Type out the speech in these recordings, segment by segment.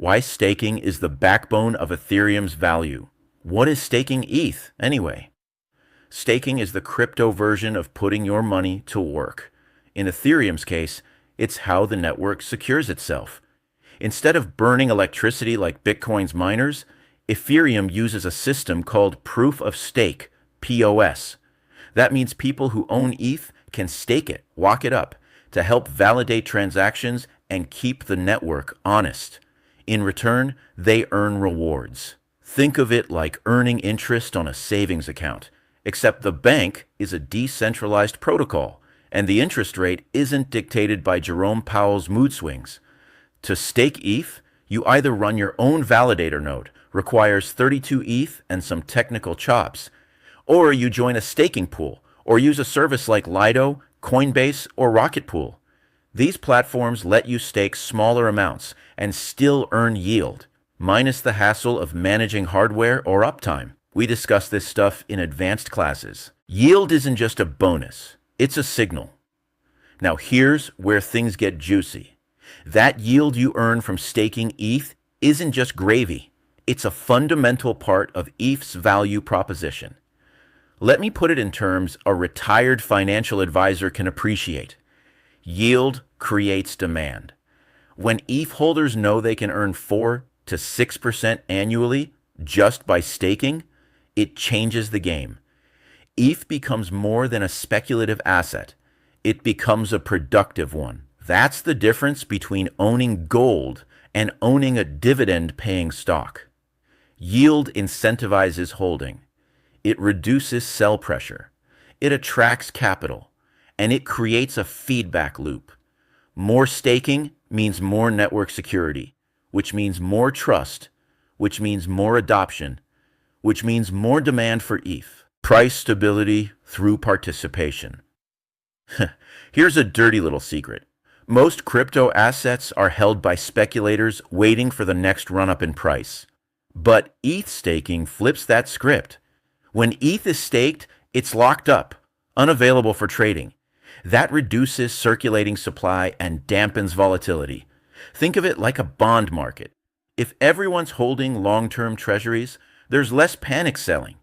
Why staking is the backbone of Ethereum's value. What is staking ETH, anyway? Staking is the crypto version of putting your money to work. In Ethereum's case, it's how the network secures itself. Instead of burning electricity like Bitcoin's miners, Ethereum uses a system called Proof of Stake, POS. That means people who own ETH can stake it, lock it up, to help validate transactions and keep the network honest. In return, they earn rewards. Think of it like earning interest on a savings account, except the bank is a decentralized protocol, and the interest rate isn't dictated by Jerome Powell's mood swings. To stake ETH, you either run your own validator node, requires 32 ETH and some technical chops, or you join a staking pool, or use a service like Lido, Coinbase, or Rocket Pool. These platforms let you stake smaller amounts and still earn yield, minus the hassle of managing hardware or uptime. We discuss this stuff in advanced classes. Yield isn't just a bonus, it's a signal. Now here's where things get juicy. That yield you earn from staking ETH isn't just gravy. It's a fundamental part of ETH's value proposition. Let me put it in terms a retired financial advisor can appreciate. Yield creates demand. When ETH holders know they can earn 4 to 6% annually just by staking, it changes the game. ETH becomes more than a speculative asset. It becomes a productive one. That's the difference between owning gold and owning a dividend-paying stock. Yield incentivizes holding. It reduces sell pressure. It attracts capital. And it creates a feedback loop. More staking means more network security, which means more trust, which means more adoption, which means more demand for ETH. Price stability through participation. Here's a dirty little secret. Most crypto assets are held by speculators waiting for the next run-up in price. But ETH staking flips that script. When ETH is staked, it's locked up, unavailable for trading. That reduces circulating supply and dampens volatility. Think of it like a bond market. If everyone's holding long-term treasuries, there's less panic selling.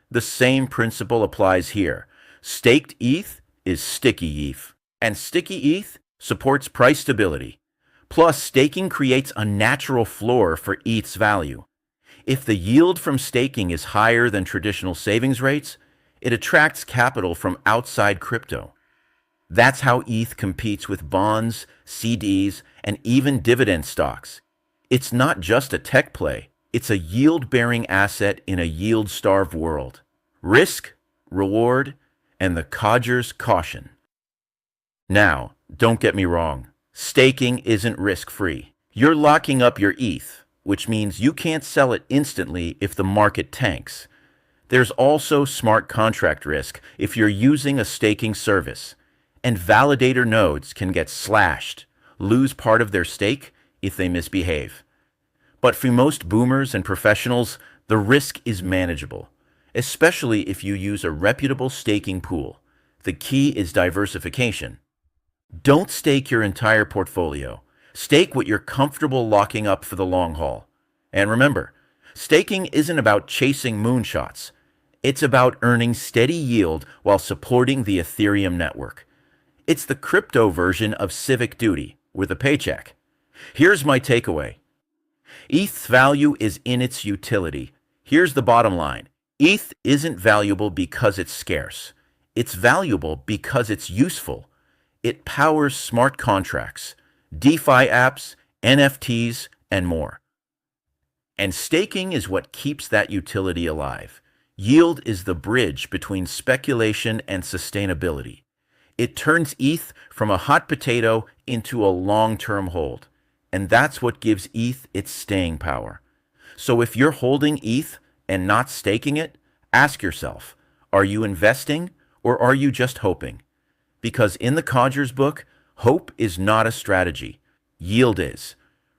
The same principle applies here. Staked ETH is sticky ETH, and sticky ETH supports price stability. Plus, staking creates a natural floor for ETH's value. If the yield from staking is higher than traditional savings rates, it attracts capital from outside crypto. That's how ETH competes with bonds, CDs, and even dividend stocks. It's not just a tech play, it's a yield-bearing asset in a yield-starved world. Risk, reward, and the codger's caution. Now, don't get me wrong, staking isn't risk-free. You're locking up your ETH, which means you can't sell it instantly if the market tanks. There's also smart contract risk if you're using a staking service. And validator nodes can get slashed, lose part of their stake if they misbehave. But for most boomers and professionals, the risk is manageable, especially if you use a reputable staking pool. The key is diversification. Don't stake your entire portfolio. Stake what you're comfortable locking up for the long haul. And remember, staking isn't about chasing moonshots. It's about earning steady yield while supporting the Ethereum network. It's the crypto version of civic duty with a paycheck. Here's my takeaway. ETH's value is in its utility. Here's the bottom line. ETH isn't valuable because it's scarce. It's valuable because it's useful. It powers smart contracts, DeFi apps, NFTs, and more. And staking is what keeps that utility alive. Yield is the bridge between speculation and sustainability. It turns ETH from a hot potato into a long-term hold. And that's what gives ETH its staying power. So if you're holding ETH and not staking it, ask yourself, are you investing or are you just hoping? Because in the Codger's book, hope is not a strategy. Yield is.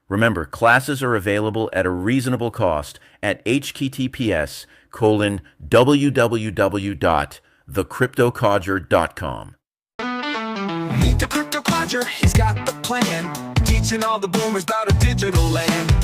Remember, classes are available at a reasonable cost at https://www.thecryptocodger.com. Meet the crypto codger, he's got the plan, teaching all the boomers about a digital land.